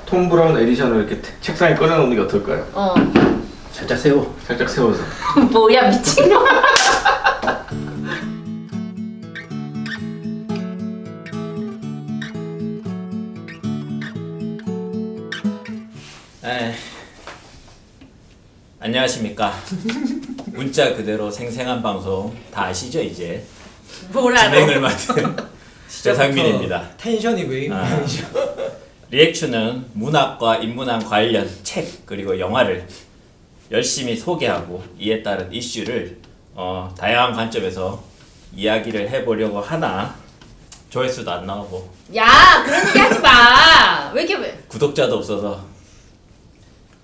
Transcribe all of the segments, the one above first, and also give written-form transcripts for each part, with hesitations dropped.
톰 브라운 에디션을 이렇게 책상에 꺼내놓는 게 어떨까요? 살짝 세워. 살짝 세워서. 뭐야 미친놈. 에이, 안녕하십니까. 문자 그대로 생생한 방송 다 아시죠 이제? 뭐라고? 진행을 맡은 배상민입니다. 텐션이 왜 이러죠? 리액추는 문학과 인문학 관련 책 그리고 영화를 열심히 소개하고 이에 따른 이슈를 다양한 관점에서 이야기를 해보려고 하나 조회수도 안 나오고 야 그런 얘기 하지 마. 왜 이렇게 구독자도 없어서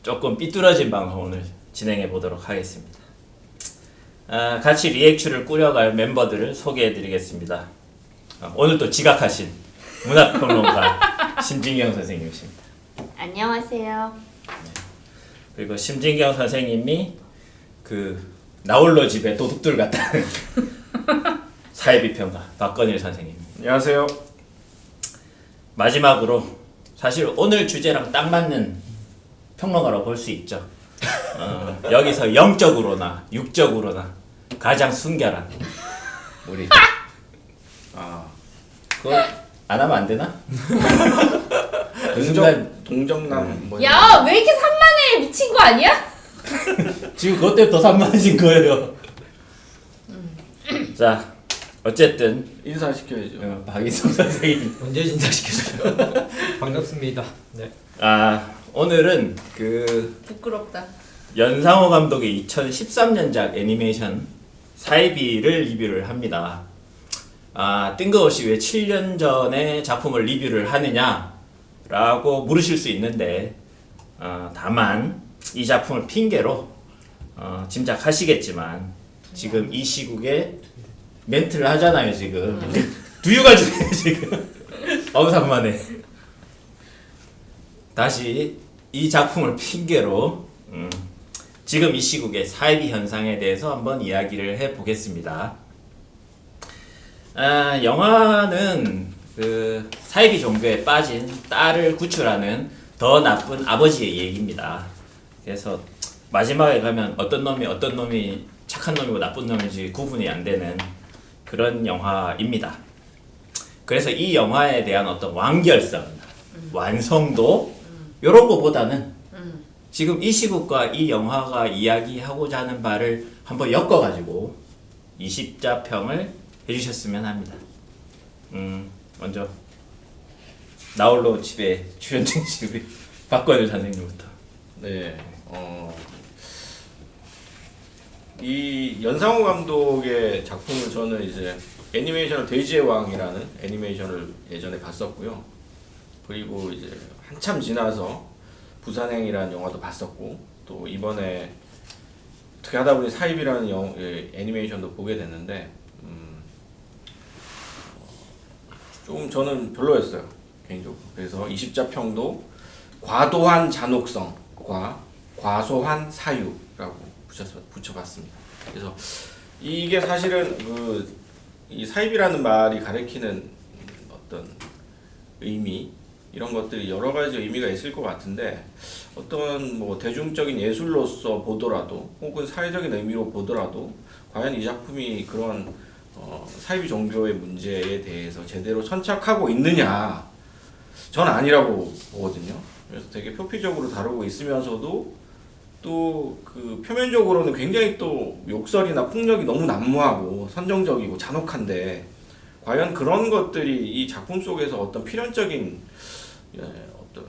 조금 삐뚤어진 방송을 진행해 보도록 하겠습니다. 같이 리액추를 꾸려갈 멤버들을 소개해드리겠습니다. 오늘도 지각하신 문학평론가 심진경 선생님이십니다. 안녕하세요. 그리고 심진경 선생님이 그 나홀로 집에 도둑들 같다는 사회비평가 박건일 선생님입니다. 안녕하세요. 마지막으로 사실 오늘 주제랑 딱 맞는 평론가라고 볼 수 있죠. 여기서 영적으로나 육적으로나 가장 순결한 우리 그거 안 하면 안 되나? 그 순간 동정남 뭐. 야 왜 이렇게 산만해 미친 거 아니야? 지금 그것 때문에 더 산만해진 거예요. 자 어쨌든 인사시켜야죠. 박인성 선생님 언제 인사시켜줘요? 반갑습니다. 네. 오늘은 그 부끄럽다. 연상호 감독의 2013년작 애니메이션 사이비를 리뷰를 합니다. 뜬금없이 왜 7년 전에 작품을 리뷰를 하느냐라고 물으실 수 있는데 다만 이 작품을 핑계로 짐작하시겠지만 지금 이 시국에 멘트를 하잖아요 지금. 두유가 중요해 지금. 어우 산만해. 다시 이 작품을 핑계로 지금 이 시국의 사이비 현상에 대해서 한번 이야기를 해보겠습니다. 영화는 그 사이비 종교에 빠진 딸을 구출하는 더 나쁜 아버지의 얘기입니다. 그래서 마지막에 가면 어떤 놈이 착한 놈이고 나쁜 놈인지 구분이 안 되는 그런 영화입니다. 그래서 이 영화에 대한 어떤 완결성, 완성도 이런 거보다는 지금 이 시국과 이 영화가 이야기하고자 하는 바를 한번 엮어가지고 20자평을 해주셨으면 합니다. 먼저 나홀로 집에 출연 중이신 우리 박건일 선생님부터. 네. 이 연상호 감독의 작품을 저는 이제 애니메이션을 돼지의 왕이라는 애니메이션을 예전에 봤었고요. 그리고 이제 한참 지나서 부산행이라는 영화도 봤었고 또 이번에 어떻게 하다 보니 사입이라는 애니메이션도 보게 됐는데 조금 저는 별로였어요 개인적으로. 그래서 20자평도 과도한 잔혹성과 과소한 사유라고 붙여봤습니다. 그래서 이게 사실은 이 사입이라는 말이 가리키는 어떤 의미 이런 것들이 여러 가지 의미가 있을 것 같은데 어떤 뭐 대중적인 예술로서 보더라도 혹은 사회적인 의미로 보더라도 과연 이 작품이 그런 사이비 종교의 문제에 대해서 제대로 천착하고 있느냐 전 아니라고 보거든요. 그래서 되게 표피적으로 다루고 있으면서도 또 그 표면적으로는 굉장히 또 욕설이나 폭력이 너무 난무하고 선정적이고 잔혹한데 과연 그런 것들이 이 작품 속에서 어떤 필연적인 어떤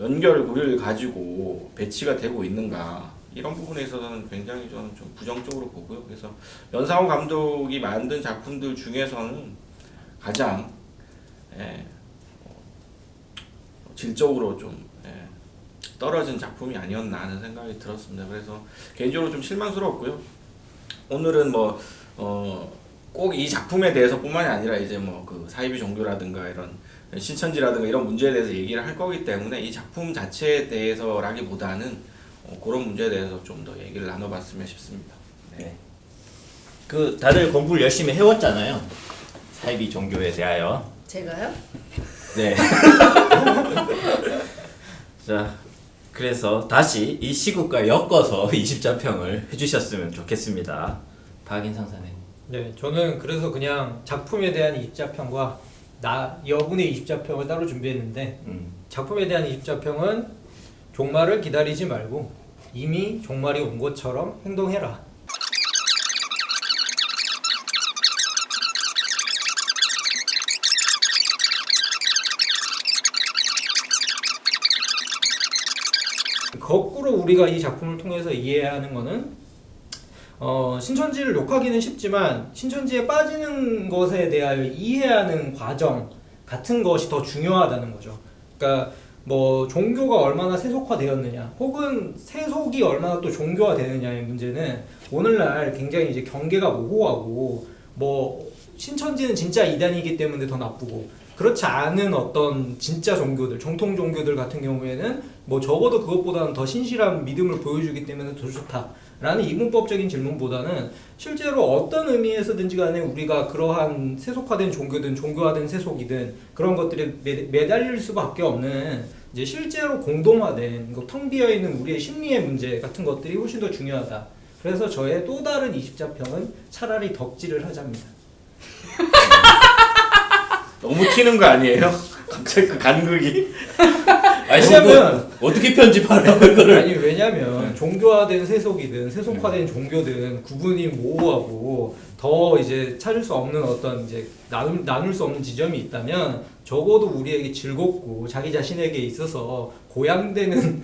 연결고리를 가지고 배치가 되고 있는가 이런 부분에 있어서는 굉장히 저는 좀 부정적으로 보고요. 그래서 연상호 감독이 만든 작품들 중에서는 가장 질적으로 좀 떨어진 작품이 아니었나 하는 생각이 들었습니다. 그래서 개인적으로 좀 실망스러웠고요. 오늘은 뭐 꼭 이 작품에 대해서뿐만이 아니라 이제 뭐 그 사이비 종교라든가 이런 신천지라든가 이런 문제에 대해서 얘기를 할 거기 때문에 이 작품 자체에 대해서라기보다는 그런 문제에 대해서 좀 더 얘기를 나눠봤으면 싶습니다. 네. 그 다들 공부를 열심히 해왔잖아요. 사이비 종교에 대하여. 제가요? 네. 자, 그래서 다시 이 시국과 엮어서 20자평을 해주셨으면 좋겠습니다. 박인상 선생님. 네, 저는 그래서 그냥 작품에 대한 20자평과 여분의 20자평을 따로 준비했는데 작품에 대한 20자평은 종말을 기다리지 말고 이미 종말이 온 것처럼 행동해라. 거꾸로 우리가 이 작품을 통해서 이해해야 하는 거는 신천지를 욕하기는 쉽지만 신천지에 빠지는 것에 대하여 이해하는 과정 같은 것이 더 중요하다는 거죠. 그러니까 뭐 종교가 얼마나 세속화되었느냐 혹은 세속이 얼마나 또 종교화되느냐의 문제는 오늘날 굉장히 이제 경계가 모호하고 뭐 신천지는 진짜 이단이기 때문에 더 나쁘고 그렇지 않은 어떤 진짜 종교들, 정통 종교들 같은 경우에는 뭐 적어도 그것보다는 더 신실한 믿음을 보여주기 때문에 더 좋다라는 이분법적인 질문보다는 실제로 어떤 의미에서든지 간에 우리가 그러한 세속화된 종교든 종교화된 세속이든 그런 것들에 매달릴 수밖에 없는 이제 실제로 공동화된 텅 비어 있는 우리의 심리의 문제 같은 것들이 훨씬 더 중요하다. 그래서 저의 또 다른 20자평은 차라리 덕질을 하자입니다. 너무 튀는 거 아니에요? 갑자기 그 간극이. 왜냐면 어떻게 편집하라고 그거를? 아니 왜냐면 종교화된 세속이든 세속화된 종교든 구분이 모호하고 더 이제 찾을 수 없는 어떤 이제 나눌 수 없는 지점이 있다면 적어도 우리에게 즐겁고 자기 자신에게 있어서 고양되는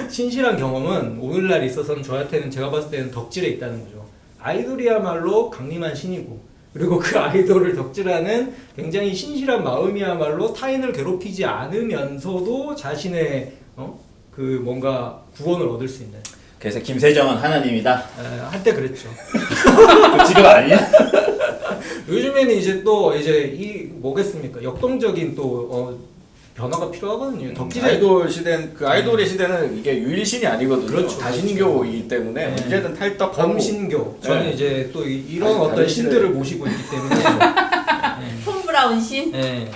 신실한 경험은 오늘날 있어서는 저한테는 제가 봤을 때는 덕질에 있다는 거죠. 아이돌이야말로 강림한 신이고 그리고 그 아이돌을 덕질하는 굉장히 신실한 마음이야말로 타인을 괴롭히지 않으면서도 자신의 그 뭔가 구원을 얻을 수 있는. 그래서 김세정은 하나님이다. 한때 그랬죠. 지금 아니야? 요즘에는 이제 또 이제 이 뭐겠습니까? 역동적인 또 변화가 필요하거든요. 덕질의 아이돌 시대는 그 아이돌의 시대는 이게 유일신이 아니거든요. 그렇죠. 다신교이기 때문에 네. 언제든 탈덕하고 범신교. 저는 네. 이제 또 이런 아니, 어떤 다른 신들을 신을- 모시고 있기 때문에 톰 브라운 신 네.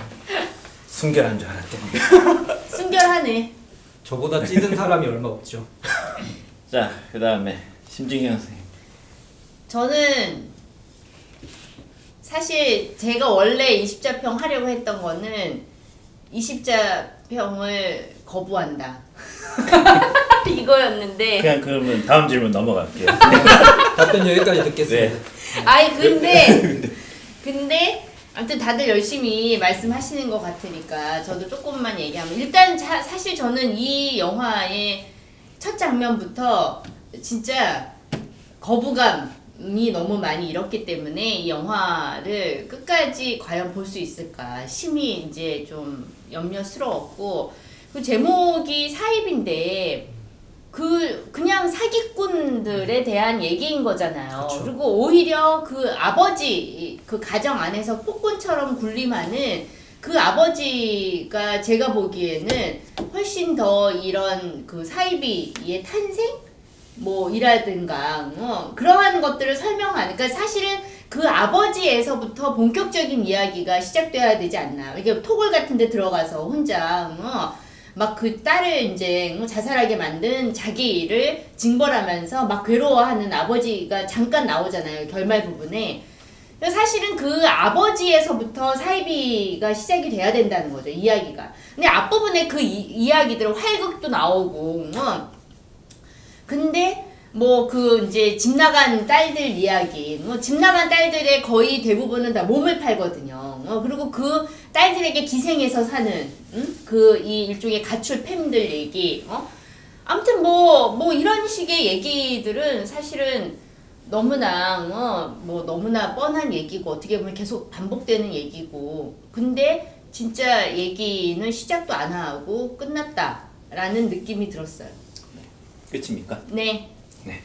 순결한 줄 알았더니. 순결하네. 저보다 찌든 사람이 얼마 없죠. 자, 그 다음에 심진경 선생님. 저는 사실 제가 원래 20자평 하려고 했던 거는 20자평을 거부한다. 이거였는데. 그냥 그러면 다음 질문 넘어갈게요. 답변 여기까지 듣겠습니다. 네. 아이 근데 아무튼 다들 열심히 말씀하시는 것 같으니까 저도 조금만 얘기하면 일단 사실 저는 이 영화의 첫 장면부터 진짜 거부감이 너무 많이 일었기 때문에 이 영화를 끝까지 과연 볼 수 있을까 심히 이제 좀 염려스러웠고 그 제목이 사입인데 그냥 사기꾼들에 대한 얘기인 거잖아요. 그쵸. 그리고 오히려 그 아버지 그 가정 안에서 폭군처럼 군림하는 그 아버지가 제가 보기에는 훨씬 더 이런 그 사이비의 탄생 뭐 이라든가 그러한 것들을 설명하는 그러니까 사실은 그 아버지에서부터 본격적인 이야기가 시작돼야 되지 않나. 이게 토굴 같은 데 들어가서 혼자 막 그 딸을 이제 자살하게 만든 자기를 징벌하면서 막 괴로워하는 아버지가 잠깐 나오잖아요. 결말 부분에. 사실은 그 아버지에서부터 사이비가 시작이 돼야 된다는 거죠. 이야기가. 근데 앞부분에 그 이야기들 활극도 나오고 근데 뭐 그 이제 집 나간 딸들 이야기 집 나간 딸들의 거의 대부분은 다 몸을 팔거든요. 그리고 그 딸들에게 기생해서 사는 그 이 일종의 가출 팸들 얘기 아무튼 뭐 이런 식의 얘기들은 사실은 너무나 너무나 뻔한 얘기고 어떻게 보면 계속 반복되는 얘기고 근데 진짜 얘기는 시작도 안 하고 끝났다라는 느낌이 들었어요. 끝입니까? 네. 네.